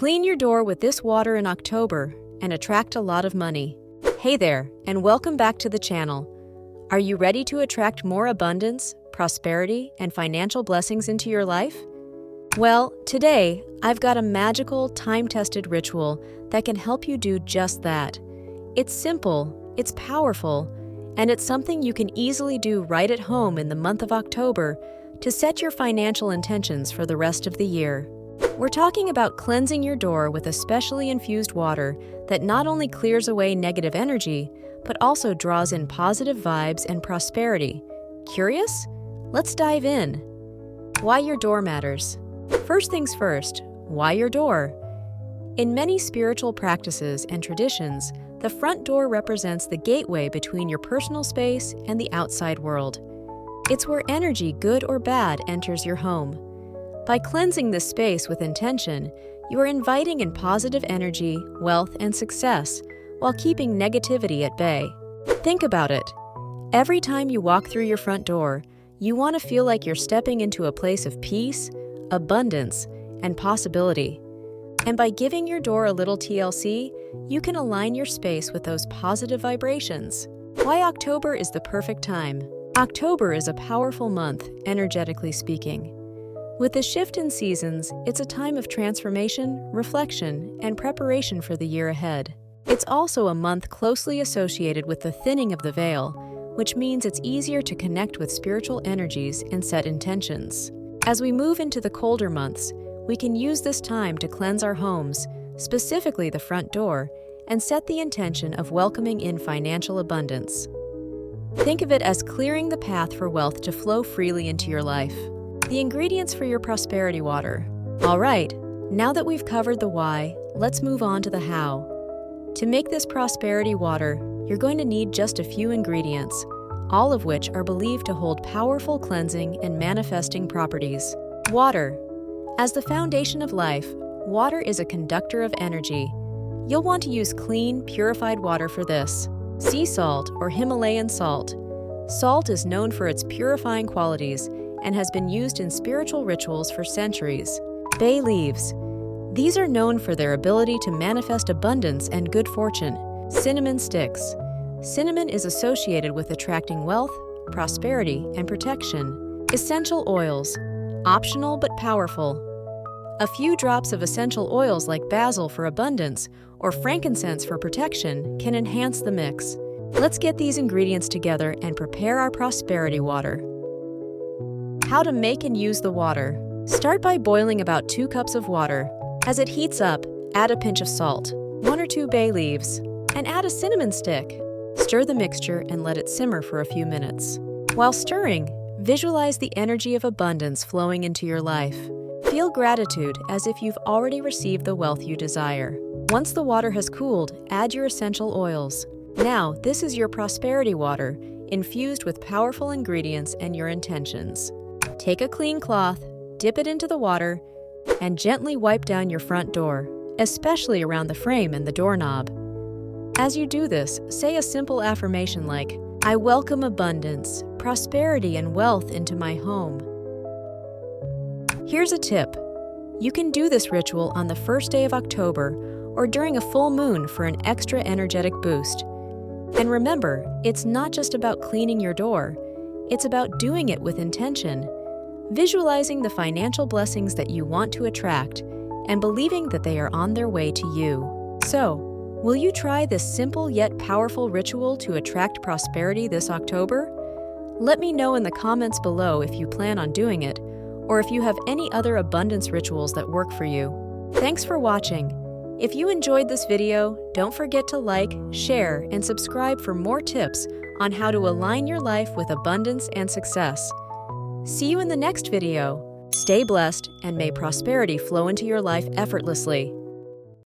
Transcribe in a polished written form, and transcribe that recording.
Clean your door with this water in October and attract a lot of money. Hey there, and welcome back to the channel. Are you ready to attract more abundance, prosperity, and financial blessings into your life? Well, today, I've got a magical, time-tested ritual that can help you do just that. It's simple, it's powerful, and it's something you can easily do right at home in the month of October to set your financial intentions for the rest of the year. We're talking about cleansing your door with a specially infused water that not only clears away negative energy, but also draws in positive vibes and prosperity. Curious? Let's dive in. Why your door matters. First things first, why your door? In many spiritual practices and traditions, the front door represents the gateway between your personal space and the outside world. It's where energy, good or bad, enters your home. By cleansing this space with intention, you are inviting in positive energy, wealth, and success, while keeping negativity at bay. Think about it. Every time you walk through your front door, you want to feel like you're stepping into a place of peace, abundance, and possibility. And by giving your door a little TLC, you can align your space with those positive vibrations. Why October is the perfect time? October is a powerful month, energetically speaking. With the shift in seasons, it's a time of transformation, reflection, and preparation for the year ahead. It's also a month closely associated with the thinning of the veil, which means it's easier to connect with spiritual energies and set intentions. As we move into the colder months, we can use this time to cleanse our homes, specifically the front door, and set the intention of welcoming in financial abundance. Think of it as clearing the path for wealth to flow freely into your life. The ingredients for your prosperity water. All right, now that we've covered the why, let's move on to the how. To make this prosperity water, you're going to need just a few ingredients, all of which are believed to hold powerful cleansing and manifesting properties. Water. As the foundation of life, water is a conductor of energy. You'll want to use clean, purified water for this. Sea salt or Himalayan salt. Salt is known for its purifying qualities and has been used in spiritual rituals for centuries. Bay leaves. These are known for their ability to manifest abundance and good fortune. Cinnamon sticks. Cinnamon is associated with attracting wealth, prosperity, and protection. Essential oils. Optional but powerful. A few drops of essential oils like basil for abundance or frankincense for protection can enhance the mix. Let's get these ingredients together and prepare our prosperity water. How to make and use the water. Start by boiling about 2 cups of water. As it heats up, add a pinch of salt, 1 or 2 bay leaves, and add a cinnamon stick. Stir the mixture and let it simmer for a few minutes. While stirring, visualize the energy of abundance flowing into your life. Feel gratitude as if you've already received the wealth you desire. Once the water has cooled, add your essential oils. Now, this is your prosperity water, infused with powerful ingredients and your intentions. Take a clean cloth, dip it into the water, and gently wipe down your front door, especially around the frame and the doorknob. As you do this, say a simple affirmation like, "I welcome abundance, prosperity, and wealth into my home." Here's a tip. You can do this ritual on the first day of October or during a full moon for an extra energetic boost. And remember, it's not just about cleaning your door, it's about doing it with intention. Visualizing the financial blessings that you want to attract and believing that they are on their way to you. So, will you try this simple yet powerful ritual to attract prosperity this October? Let me know in the comments below if you plan on doing it, or if you have any other abundance rituals that work for you. Thanks for watching. If you enjoyed this video, don't forget to like, share, and subscribe for more tips on how to align your life with abundance and success. See you in the next video. Stay blessed and may prosperity flow into your life effortlessly.